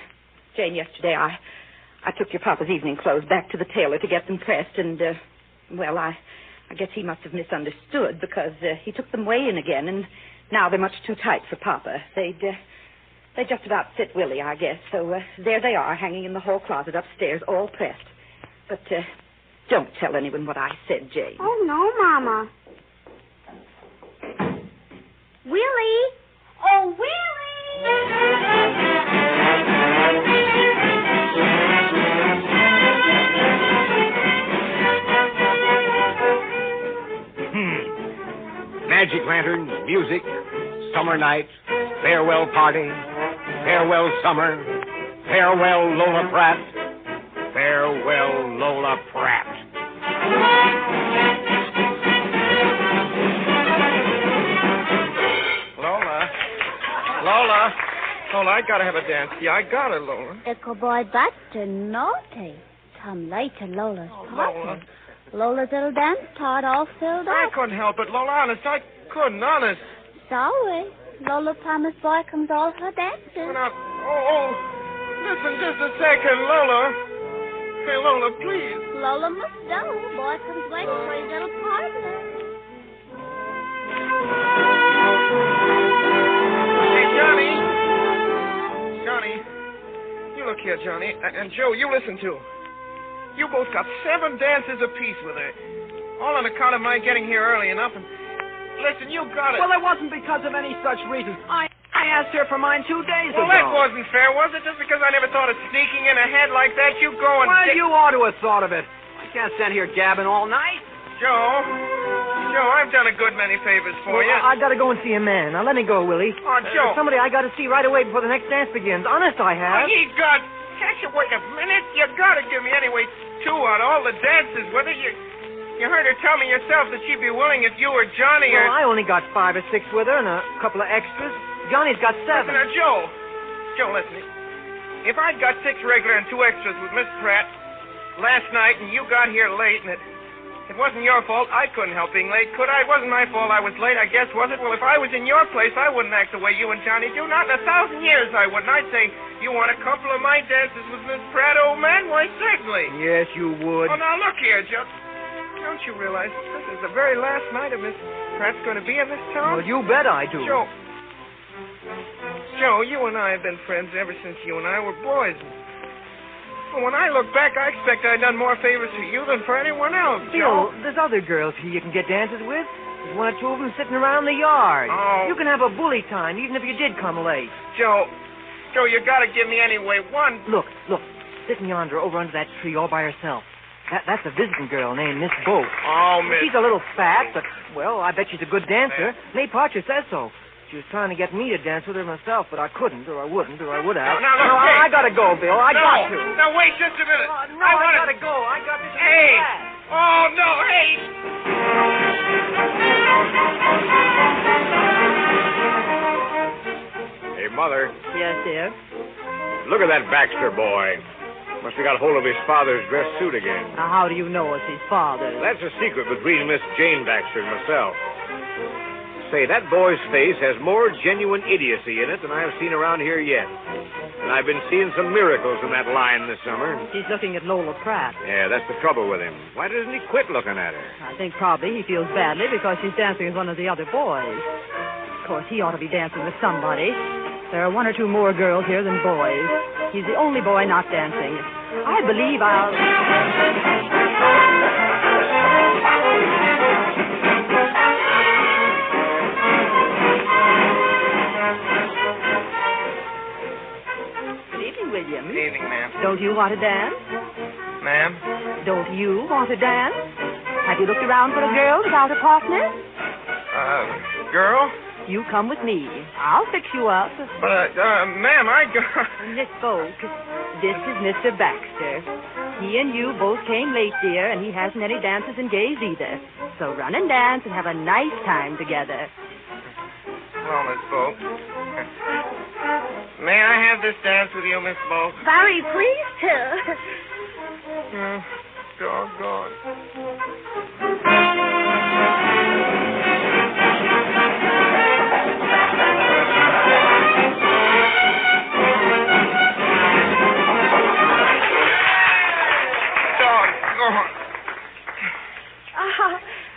yesterday I took your papa's evening clothes back to the tailor to get them pressed, and, I guess he must have misunderstood because he took them way in again, and now they're much too tight for Papa. They just about fit Willie, I guess. So there they are, hanging in the hall closet upstairs, all pressed. But don't tell anyone what I said, Jane. Oh, no, Mama. Willie! Oh, Willie! Magic lanterns, music, summer night, farewell party, farewell summer, farewell Lola Pratt, farewell Lola Pratt. Lola, I gotta have a dance. Yeah, I got it, Lola. Echo boy, that's naughty. Come late to Lola's party. Lola. Lola's little dance part all filled I up. couldn't help it, Lola. Honest, I couldn't. Honest. Sorry. Lola promised boy comes all her dances. Listen just a second, Lola. Hey, Lola, please. Lola must go. Boy comes waiting for his little partner. Hey, Johnny, you look here, Johnny. And Joe, you listen too. You both got 7 dances apiece with her. All on account of my getting here early enough. And listen, you got it. Well, it wasn't because of any such reason. I asked her for mine 2 days ago. Well, that wasn't fair, was it? Just because I never thought of sneaking in ahead like that, you go and... Well, you ought to have thought of it. I can't stand here gabbing all night. Joe, I've done a good many favors for you. I gotta go and see a man. Now, let me go, Willie. Oh, Joe. Somebody I gotta see right away before the next dance begins. Honest, I have. Oh, ye God. Can't you wait a minute? You gotta give me anyway 2 out of all the dances with her. You heard her tell me yourself that she'd be willing if you or Johnny or... Well, I only got 5 or 6 with her and a couple of extras. Johnny's got 7. Listen, Joe, listen. If I'd got 6 regular and 2 extras with Miss Pratt last night and you got here late and it wasn't your fault, I couldn't help being late, could I? It wasn't my fault I was late, I guess, was it? Well, if I was in your place, I wouldn't act the way you and Johnny do. Not in 1,000 years I wouldn't. I'd say, you want a couple of my dances with Miss Pratt, old man? Why, certainly. Yes, you would. Oh, now, look here, Joe. Don't you realize this is the very last night of Miss Pratt's going to be in this town? Well, you bet I do. Joe, you and I have been friends ever since you and I were boys. Well, when I look back, I expect I've done more favors for you than for anyone else, Bill, there's other girls here you can get dances with. There's 1 or 2 of them sitting around the yard. Oh. You can have a bully time, even if you did come late. Joe, you got to give me anyway 1. Look, sitting yonder over under that tree all by herself. That's a visiting girl named Miss Boat. Oh, Miss... She's a little fat, but, well, I bet she's a good dancer. May Parcher says so. She was trying to get me to dance with her myself, but I couldn't, or I wouldn't, or I would have. Now, look, hey. I gotta go, Bill. I got to. Now, wait just a minute. I gotta go. I got to... Hey! Oh, no, hey! Hey, Mother. Yes, dear? Look at that Baxter boy. Must have got hold of his father's dress suit again. Now, how do you know it's his father? That's a secret between Miss Jane Baxter and myself. Say, that boy's face has more genuine idiocy in it than I've seen around here yet. And I've been seeing some miracles in that line this summer. He's looking at Lola Pratt. Yeah, that's the trouble with him. Why doesn't he quit looking at her? I think probably he feels badly because she's dancing with one of the other boys. Of course, he ought to be dancing with somebody. There are 1 or 2 more girls here than boys. He's the only boy not dancing. I believe I'll... William. Good evening, ma'am. Don't you want to dance? Ma'am? Don't you want to dance? Have you looked around for a girl without a partner? Girl? You come with me. I'll fix you up. But, ma'am, Miss Folk, this is Mr. Baxter. He and you both came late, dear, and he hasn't any dances and gays either. So run and dance and have a nice time together. Well, Miss Folk. May I have this dance with you, Miss Folk? Very pleased to. Doggone.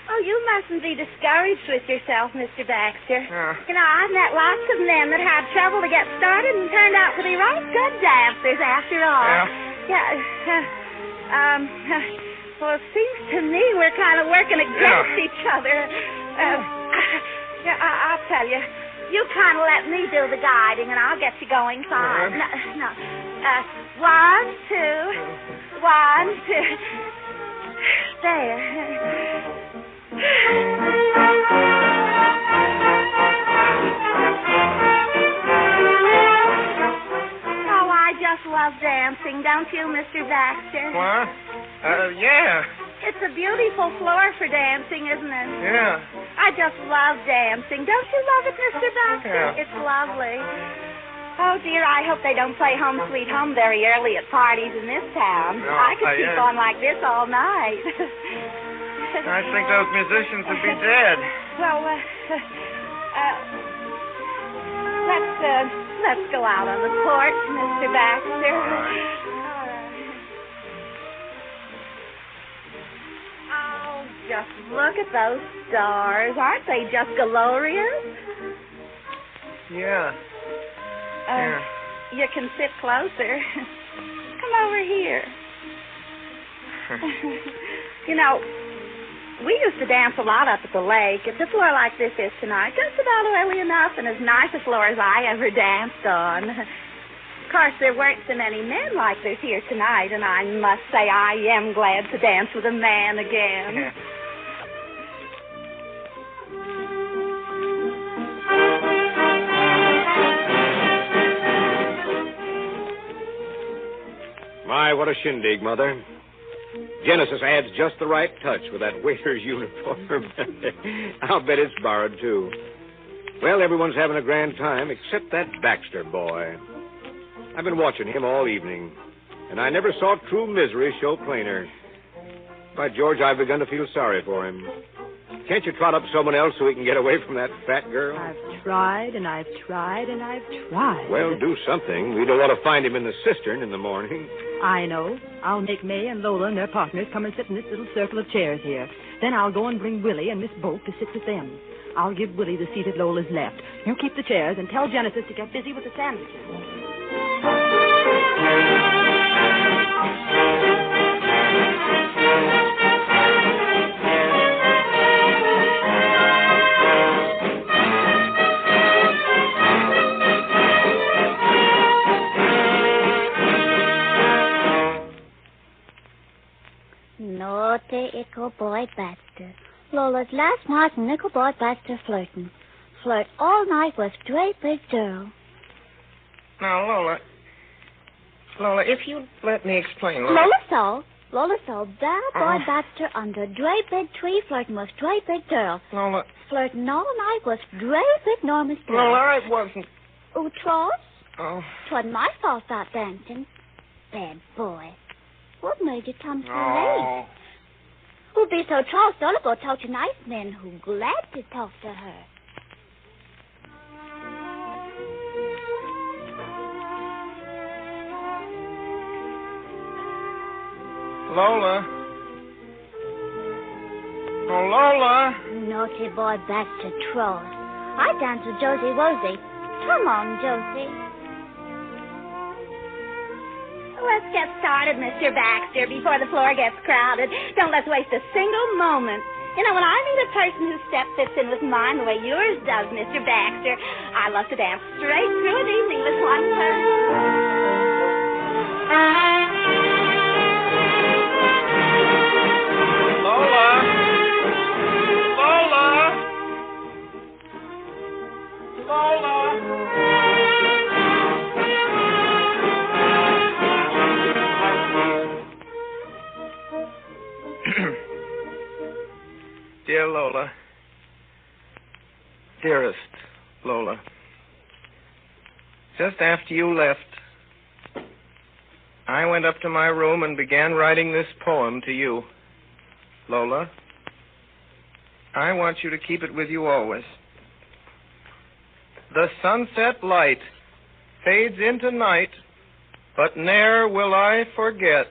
Oh, you mustn't be discouraged with yourself, Mr. Baxter. Yeah. You know, I've met lots of men that had trouble to get started and turned out to be right good dancers after all. Yeah. Well, it seems to me we're kind of working against each other. I'll tell you. You kind of let me do the guiding, and I'll get you going fine. No. 1, 2. 1, 2. There. Oh, I just love dancing, don't you, Mr. Baxter? What? Yeah. It's a beautiful floor for dancing, isn't it? Yeah. I just love dancing. Don't you love it, Mr. Baxter? Yeah. It's lovely. Oh, dear, I hope they don't play Home Sweet Home very early at parties in this town. No, I could keep on like this all night. I think those musicians would be dead. Well, let's go out on the porch, Mr. Baxter. All right. Oh, just look at those stars. Aren't they just glorious? Yeah. You can sit closer. Come over here. You know, We used to dance a lot up at the lake. It's a floor like this is tonight, just about oily enough and as nice a floor as I ever danced on. Of course, there weren't so many men like there's here tonight, and I must say I am glad to dance with a man again. My, what a shindig, Mother. Genesis adds just the right touch with that waiter's uniform. I'll bet it's borrowed, too. Well, everyone's having a grand time except that Baxter boy. I've been watching him all evening, and I never saw true misery show plainer. By George, I've begun to feel sorry for him. Can't you trot up someone else so he can get away from that fat girl? I've tried, and I've tried, and I've tried. Well, do something. We don't want to find him in the cistern in the morning. I know. I'll make May and Lola and their partners come and sit in this little circle of chairs here. Then I'll go and bring Willie and Miss Bolt to sit with them. I'll give Willie the seat at Lola's left. You keep the chairs and tell Genesis to get busy with the sandwiches. Naughty Ickle Boy Baxter. Lola's last night and Ickle Boy Baxter flirting. Flirt all night with Dre Big Girl. Now, Lola, if you'd let me explain. Lola saw Bad Boy Baxter under Dre Big Tree flirting with Dre Big Girl. Lola. Flirting all night with Dre Big Norma's girl. Lola, it wasn't. Oh, Tross? Oh. 'Twasn't my fault that dancing. Bad boy. What made you come so late? Who'd be so tall, Lola go talk to nice men who glad to talk to her. Lola. Oh, Lola. Naughty boy Baxter Troll. I dance with Josie Wosie. Come on, Josie. Let's get started, Mr. Baxter, before the floor gets crowded. Don't let's waste a single moment. You know, when I meet a person whose step fits in with mine the way yours does, Mr. Baxter, I love to dance straight through an evening with one person. Dear Lola, dearest Lola, just after you left, I went up to my room and began writing this poem to you. Lola, I want you to keep it with you always. The sunset light fades into night, but ne'er will I forget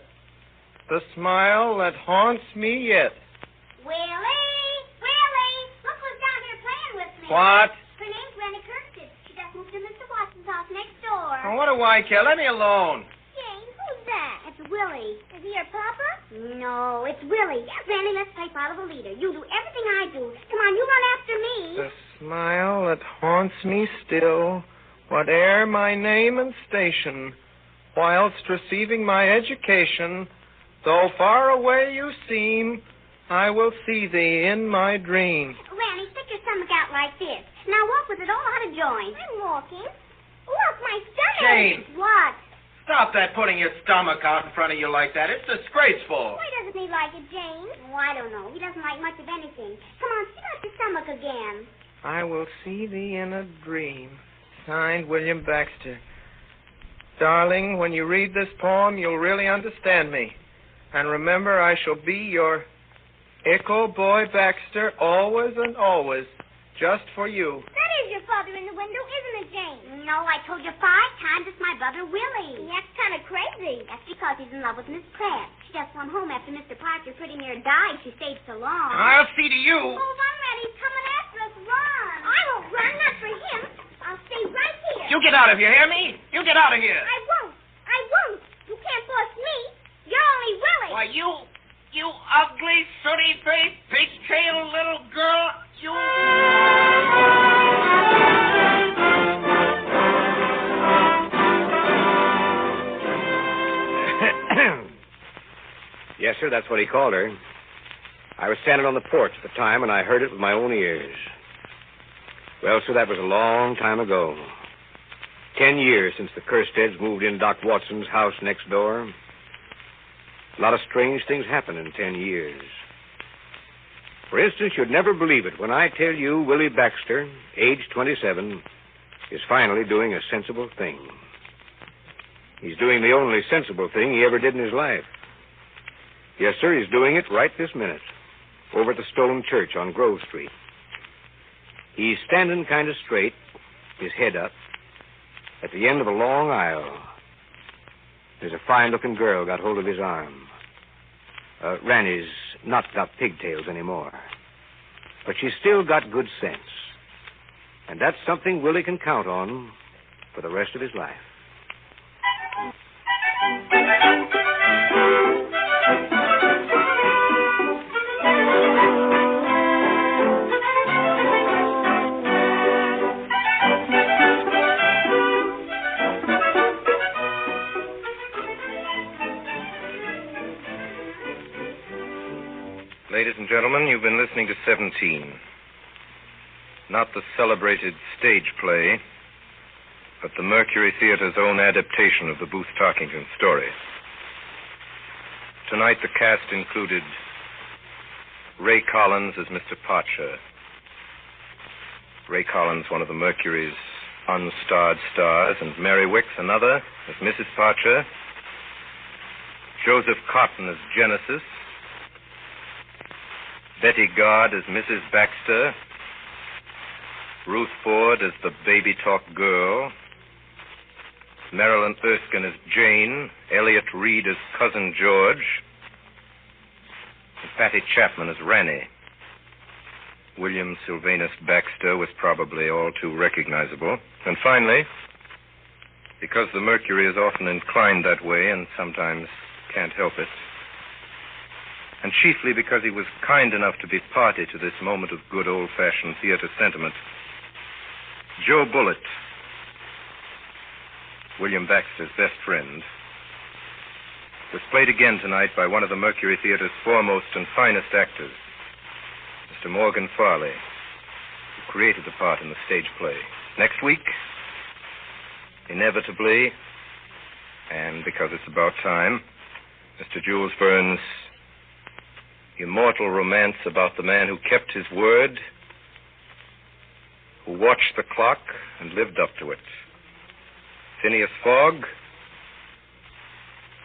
the smile that haunts me yet. What? Her name's Rennie Kirkton. She just moved to Mr. Watson's house next door. Oh, what do I care? Let me alone. Jane, who's that? It's Willie. Is he your papa? No, it's Willie. Rennie, let's play follow the leader. You do everything I do. Come on, you run after me. The smile that haunts me still, whate'er my name and station, whilst receiving my education, though far away you seem, I will see thee in my dream. Ranny, stick your stomach out like this. Now walk with it all out of joint. I'm walking. Look, my stomach. Jane. What? Stop that putting your stomach out in front of you like that. It's disgraceful. Why doesn't he like it, Jane? Oh, I don't know. He doesn't like much of anything. Come on, stick out your stomach again. I will see thee in a dream. Signed, William Baxter. Darling, when you read this poem, you'll really understand me. And remember, I shall be your Ickle Boy Baxter, always and always, just for you. That is your father in the window, isn't it, Jane? No, I told you 5 times it's my brother Willie. That's kind of crazy. That's because he's in love with Miss Pratt. She just went home after Mr. Parker pretty near died. She stayed so long. I'll see to you. Hold on, Reddy. He's coming after us. Run. I won't run, not for him. I'll stay right here. You get out of here, hear me? You get out of here. I won't. You can't force me. You're only Willie. Why, you ugly, sooty-faced, pig Baxter, that's what he called her. I was standing on the porch at the time, and I heard it with my own ears. Well, sir, that was a long time ago. 10 years since the Kersteads moved in Doc Watson's house next door. A lot of strange things happened in 10 years. For instance, you'd never believe it when I tell you Willie Baxter, age 27, is finally doing a sensible thing. He's doing the only sensible thing he ever did in his life. Yes, sir, he's doing it right this minute, over at the Stone Church on Grove Street. He's standing kind of straight, his head up, at the end of a long aisle. There's a fine-looking girl got hold of his arm. Ranny's not got pigtails anymore. But she's still got good sense. And that's something Willie can count on for the rest of his life. Ladies and gentlemen, you've been listening to 17. Not the celebrated stage play, but the Mercury Theatre's own adaptation of the Booth Tarkington story. Tonight, the cast included Ray Collins as Mr. Parcher. Ray Collins, one of the Mercury's unstarred stars, and Mary Wicks, another, as Mrs. Parcher. Joseph Cotton as Genesis. Betty Gard as Mrs. Baxter. Ruth Ford as the baby talk girl. Marilyn Erskine as Jane. Elliot Reed as Cousin George. And Patty Chapman as Ranny. William Sylvanus Baxter was probably all too recognizable. And finally, because the Mercury is often inclined that way and sometimes can't help it, and chiefly because he was kind enough to be party to this moment of good old-fashioned theater sentiment, Joe Bullitt, William Baxter's best friend, was played again tonight by one of the Mercury Theatre's foremost and finest actors, Mr. Morgan Farley, who created the part in the stage play. Next week, inevitably, and because it's about time, Mr. Jules Verne's immortal romance about the man who kept his word, who watched the clock and lived up to it. Phineas Fogg,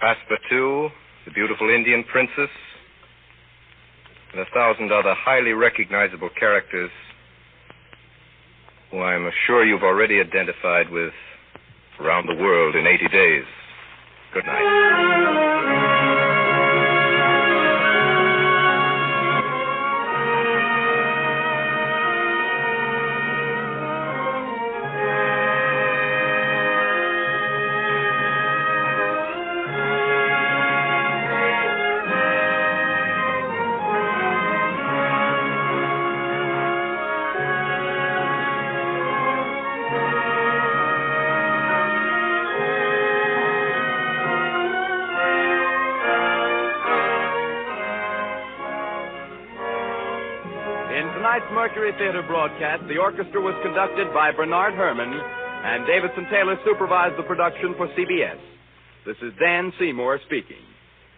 Passepartout, the beautiful Indian princess, and 1,000 other highly recognizable characters who I'm sure you've already identified with Around the World in 80 Days. Good night. Tonight's Mercury Theatre broadcast, the orchestra was conducted by Bernard Herrmann, and Davidson Taylor supervised the production for CBS. This is Dan Seymour speaking.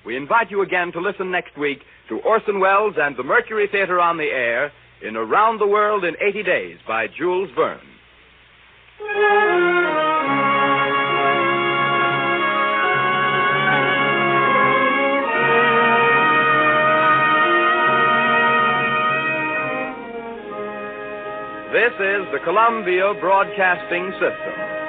We invite you again to listen next week to Orson Welles and the Mercury Theatre on the air in Around the World in 80 Days by Jules Verne. This is the Columbia Broadcasting System.